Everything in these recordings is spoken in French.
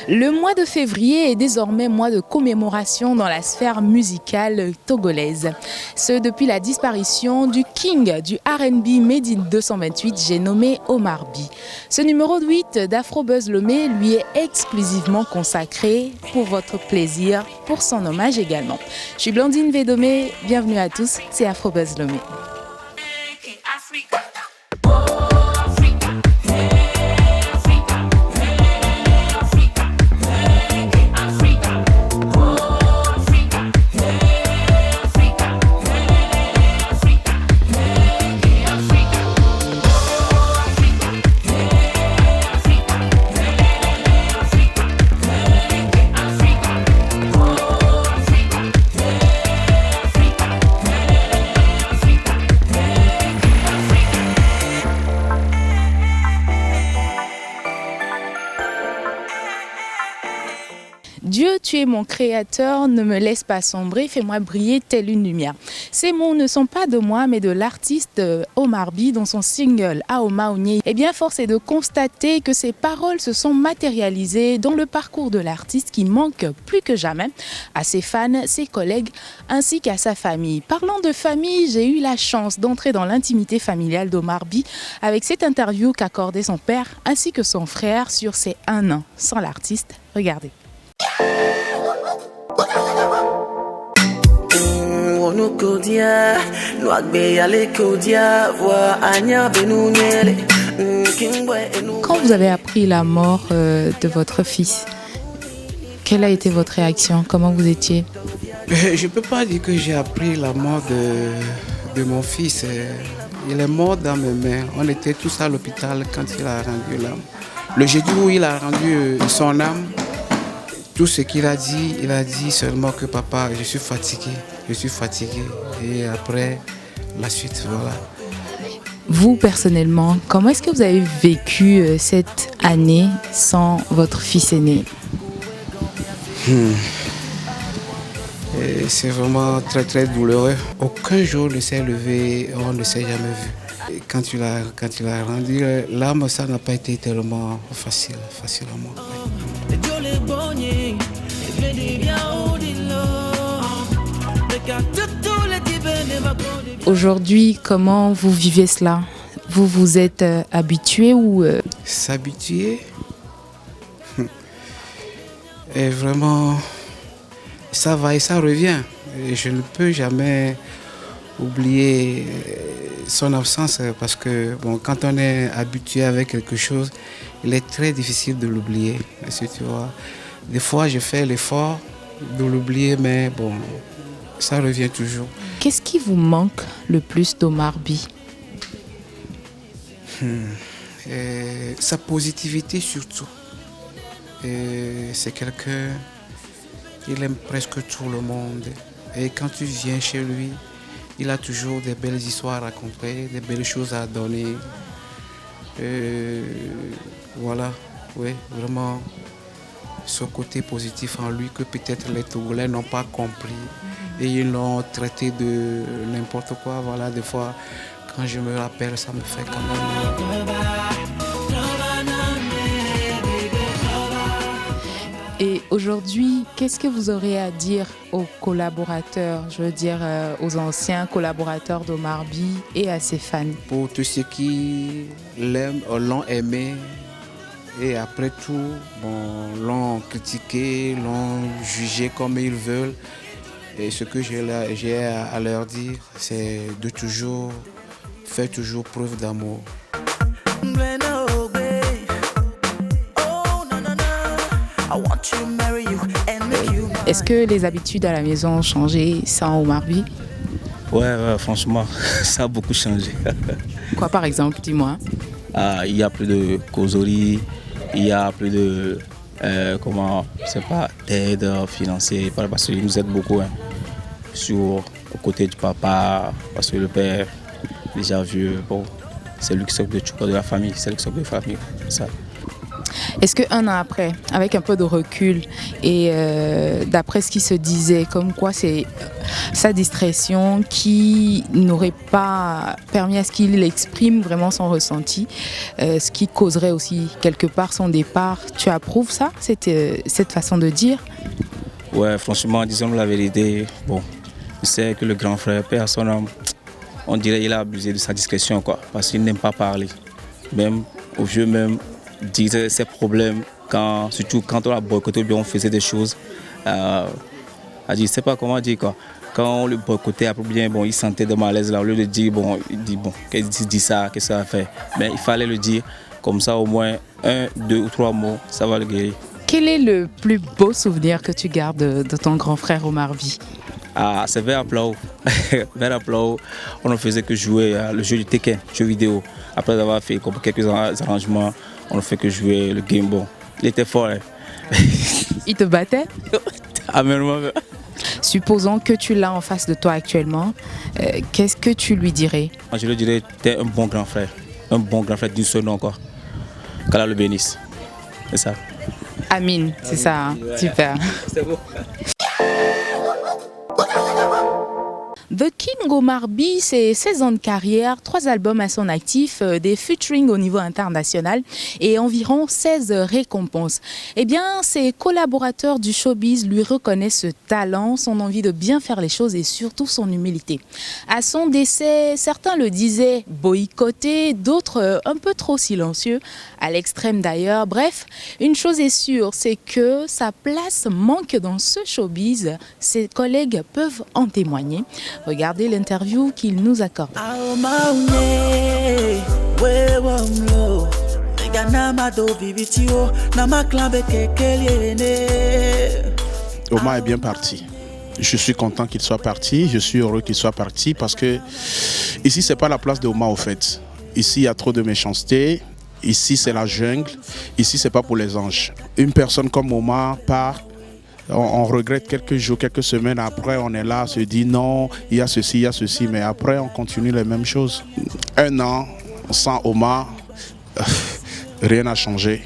Le mois de février est désormais mois de commémoration dans la sphère musicale togolaise. Ce depuis la disparition du king du R&B Made in 228, j'ai nommé Omar B. Ce numéro 8 d'Afrobuzz Lomé lui est exclusivement consacré pour votre plaisir, pour son hommage également. Je suis Blandine Védomé, bienvenue à tous, c'est Afrobuzz Lomé. Dieu, tu es mon créateur, ne me laisse pas sombrer, fais-moi briller telle une lumière. Ces mots ne sont pas de moi, mais de l'artiste Omar B dans son single Aoma Onye. Eh bien, force est de constater que ces paroles se sont matérialisées dans le parcours de l'artiste qui manque plus que jamais à ses fans, ses collègues, ainsi qu'à sa famille. Parlant de famille, j'ai eu la chance d'entrer dans l'intimité familiale d'Omar B avec cette interview qu'accordait son père ainsi que son frère sur ses 1 an sans l'artiste. Regardez. Quand vous avez appris la mort de votre fils, quelle a été votre réaction? Comment vous étiez? Je ne peux pas dire que j'ai appris la mort de mon fils. Il est mort dans mes mains. On était tous à l'hôpital quand il a rendu l'âme. Le jeudi où il a rendu son âme, tout ce qu'il a dit seulement que papa, je suis fatigué. Et après, la suite, voilà. Vous, personnellement, comment est-ce que vous avez vécu cette année sans votre fils aîné? Et c'est vraiment très très douloureux. Aucun jour ne s'est levé, on ne s'est jamais vu. Et quand il a rendu l'âme, ça n'a pas été tellement facile à moi. Aujourd'hui, comment vous vivez cela? Vous vous êtes habitué ou S'habituer? Et vraiment, ça va et ça revient. Et je ne peux jamais oublier son absence parce que quand on est habitué avec quelque chose, il est très difficile de l'oublier. Tu vois. Des fois, je fais l'effort de l'oublier, mais ça revient toujours. Qu'est-ce qui vous manque le plus d'Omar B? Sa positivité surtout. C'est quelqu'un, il aime presque tout le monde. Et quand tu viens chez lui, il a toujours des belles histoires à raconter, des belles choses à donner. Voilà, oui, vraiment ce côté positif en lui que peut-être les Togolais n'ont pas compris. Et ils l'ont traité de n'importe quoi. Voilà, des fois, quand je me rappelle, ça me fait quand même. Et aujourd'hui, qu'est-ce que vous aurez à dire aux collaborateurs, je veux dire aux anciens collaborateurs d'Omar B et à ses fans? Pour tous ceux qui l'aiment, l'ont aimé et après tout, l'ont critiqué, l'ont jugé comme ils veulent. Et ce que j'ai à leur dire, c'est de faire toujours preuve d'amour. Est-ce que les habitudes à la maison ont changé sans Omar B? Ouais, franchement, ça a beaucoup changé. Quoi par exemple, dis-moi? Il y a plus de causerie, il y a plus de d'aide financière, parce qu'il nous aide beaucoup sur le côté du papa, parce que le père, déjà vieux, c'est lui qui s'occupe de la famille, c'est lui qui s'occupe de la famille. Ça. Est-ce qu'un an après, avec un peu de recul et d'après ce qui se disait, comme quoi c'est sa distraction qui n'aurait pas permis à ce qu'il exprime vraiment son ressenti, ce qui causerait aussi quelque part son départ, tu approuves ça, cette façon de dire? Ouais, franchement, disons la vérité, bon, je sais que le grand frère, personne, on dirait qu'il a abusé de sa discrétion, quoi, parce qu'il n'aime pas parler. Même au vieux, même, disait ses problèmes, surtout quand on a boycotté ou bien on faisait des choses, je ne sais pas comment dire, quoi. Quand on le boycottait, après bien, bon, il sentait de malaise là, au lieu de dire, bon, il dit, bon, qu'est-ce qu'il dit ça, qu'est-ce que ça va faire? Mais il fallait le dire, comme ça au moins 1, 2 ou 3 mots, ça va le guérir. Quel est le plus beau souvenir que tu gardes de ton grand frère Omar By? Ah, c'est vers Aplau. Vers Aplau, on ne faisait que jouer le jeu du Tekken, jeu vidéo. Après avoir fait quelques arrangements, on ne fait que jouer le Game Boy. Il était fort. Hein. Il te battait? Ah, mais non, Supposons que tu l'as en face de toi actuellement, qu'est-ce que tu lui dirais? je lui dirais, tu es un bon grand frère d'une seule nom, quoi. Qu'Allah le bénisse. C'est ça. Amine, c'est ça, hein? Ouais. Super. C'est beau. The King Omar By, c'est 16 ans de carrière, 3 albums à son actif, des featuring au niveau international et environ 16 récompenses. Eh bien, ses collaborateurs du showbiz lui reconnaissent ce talent, son envie de bien faire les choses et surtout son humilité. À son décès, certains le disaient boycotté, d'autres un peu trop silencieux, à l'extrême d'ailleurs. Bref, une chose est sûre, c'est que sa place manque dans ce showbiz. Ses collègues peuvent en témoigner. Regardez l'interview qu'il nous accorde. Omar est bien parti. Je suis content qu'il soit parti, je suis heureux qu'il soit parti parce que ici c'est pas la place de Omar au fait. Ici il y a trop de méchanceté, ici c'est la jungle, ici c'est pas pour les anges. Une personne comme Omar part. On regrette quelques jours, quelques semaines après, on est là, on se dit non, il y a ceci, mais après on continue les mêmes choses. 1 an sans Omar, rien n'a changé.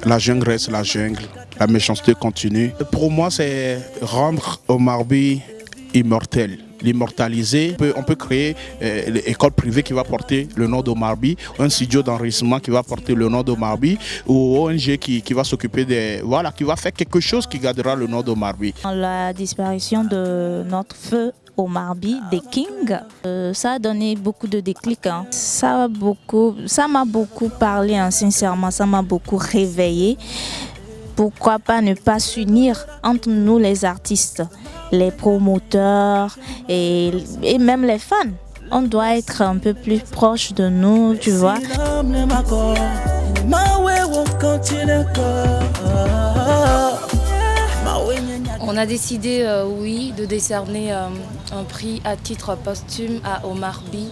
La jungle reste la jungle, la méchanceté continue. Pour moi, c'est rendre Omar By immortel. L'immortaliser, on peut créer l'école privée qui va porter le nom d'Omar By, un studio d'enregistrement qui va porter le nom d'Omar By, ou ONG qui va s'occuper des... Voilà, qui va faire quelque chose qui gardera le nom d'Omar By. La disparition de notre feu Omar By, The King, ça a donné beaucoup de déclics. Hein. Ça m'a beaucoup parlé, hein, sincèrement, ça m'a beaucoup réveillé. Pourquoi pas ne pas s'unir entre nous les artistes, les promoteurs et même les fans. On doit être un peu plus proche de nous, tu vois. On a décidé, oui, de décerner un prix à titre posthume à Omar By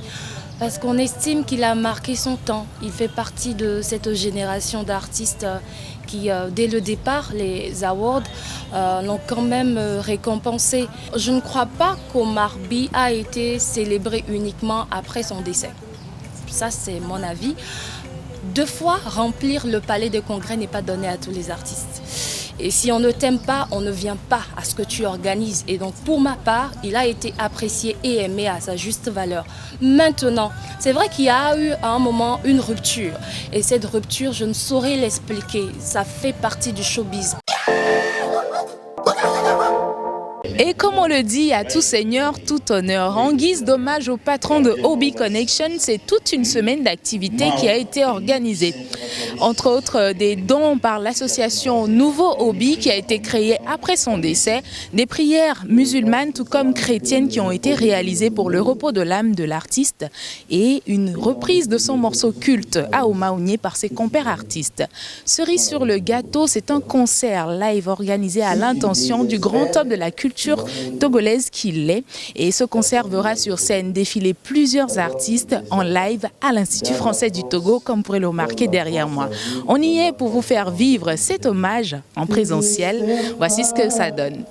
parce qu'on estime qu'il a marqué son temps. Il fait partie de cette génération d'artistes qui, dès le départ, les awards l'ont quand même récompensé. Je ne crois pas qu'Omar By a été célébré uniquement après son décès. Ça, c'est mon avis. 2 fois, remplir le palais des congrès n'est pas donné à tous les artistes. Et si on ne t'aime pas, on ne vient pas à ce que tu organises. Et donc, pour ma part, il a été apprécié et aimé à sa juste valeur. Maintenant, c'est vrai qu'il y a eu à un moment une rupture. Et cette rupture, je ne saurais l'expliquer. Ça fait partie du showbiz. Et comme on le dit, à tout seigneur, tout honneur. En guise d'hommage au patron de Obi Connection, c'est toute une semaine d'activité qui a été organisée. Entre autres, des dons par l'association Nouveau Obi qui a été créée après son décès, des prières musulmanes tout comme chrétiennes qui ont été réalisées pour le repos de l'âme de l'artiste et une reprise de son morceau culte Aomaounié par ses compères artistes. Cerise sur le gâteau, c'est un concert live organisé à l'intention du grand homme de la culture togolaise qu'il est. Et ce concert verra sur scène défiler plusieurs artistes en live à l'Institut français du Togo, comme vous pourrez le remarquer derrière moi. On y est pour vous faire vivre cet hommage en présentiel. Voici ce que ça donne.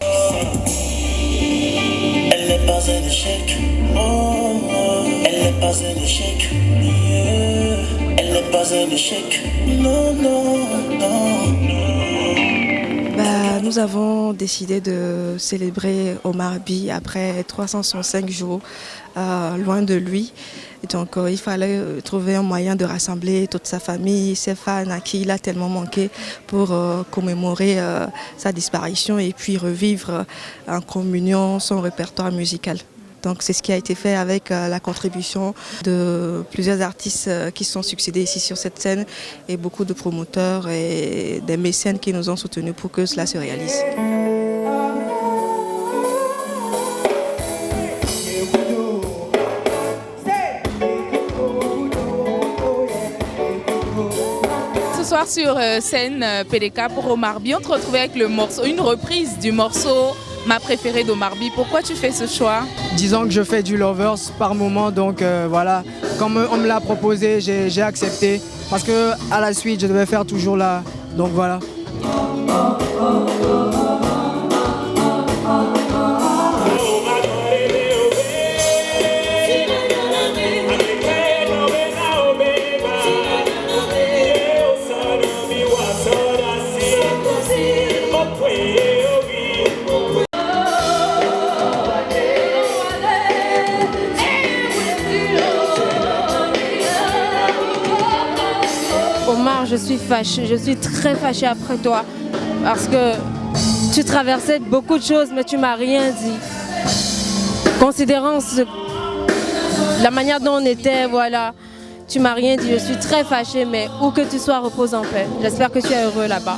Elle n'est pas un échec. Elle n'est pas un échec. Elle n'est pas un échec. Non, non, non. Nous avons décidé de célébrer Omar By après 365 jours loin de lui. Et donc il fallait trouver un moyen de rassembler toute sa famille, ses fans à qui il a tellement manqué pour commémorer sa disparition et puis revivre en communion son répertoire musical. Donc c'est ce qui a été fait avec la contribution de plusieurs artistes qui se sont succédés ici sur cette scène et beaucoup de promoteurs et des mécènes qui nous ont soutenus pour que cela se réalise. Ce soir sur scène PDK pour Omar By, on te retrouvait avec le morceau, une reprise du morceau Ma préférée d'Omar By. Pourquoi tu fais ce choix? Disons que je fais du Lovers par moment, donc voilà, comme on me l'a proposé, j'ai accepté parce que à la suite je devais faire toujours là, donc voilà. Omar, je suis fâchée, je suis très fâchée après toi parce que tu traversais beaucoup de choses mais tu m'as rien dit. Considérant la manière dont on était, voilà, tu m'as rien dit. Je suis très fâchée, mais où que tu sois, repose en paix. J'espère que tu es heureux là-bas.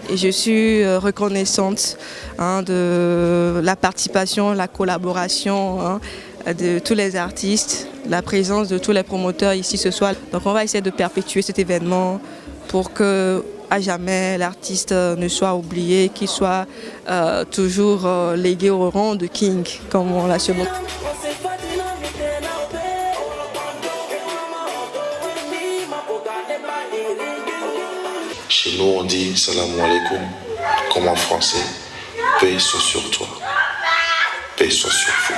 Et je suis reconnaissante de la participation, la collaboration de tous les artistes, la présence de tous les promoteurs ici ce soir. Donc on va essayer de perpétuer cet événement pour que à jamais l'artiste ne soit oublié, qu'il soit toujours légué au rang de King, comme on l'a surnommé. Chez nous, on dit salam alaikum, comme en français, paix soit sur toi, paix soit sur vous.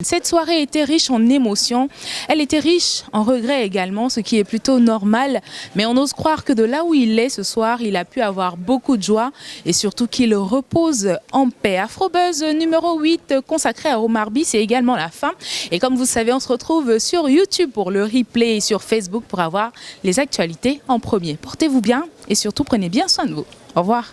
Cette soirée était riche en émotions, elle était riche en regrets également, ce qui est plutôt normal. Mais on ose croire que de là où il est ce soir, il a pu avoir beaucoup de joie et surtout qu'il repose en paix. Afrobuzz numéro 8 consacré à Omar By, c'est également la fin. Et comme vous savez, on se retrouve sur YouTube pour le replay et sur Facebook pour avoir les actualités en premier. Portez-vous bien et surtout prenez bien soin de vous. Au revoir.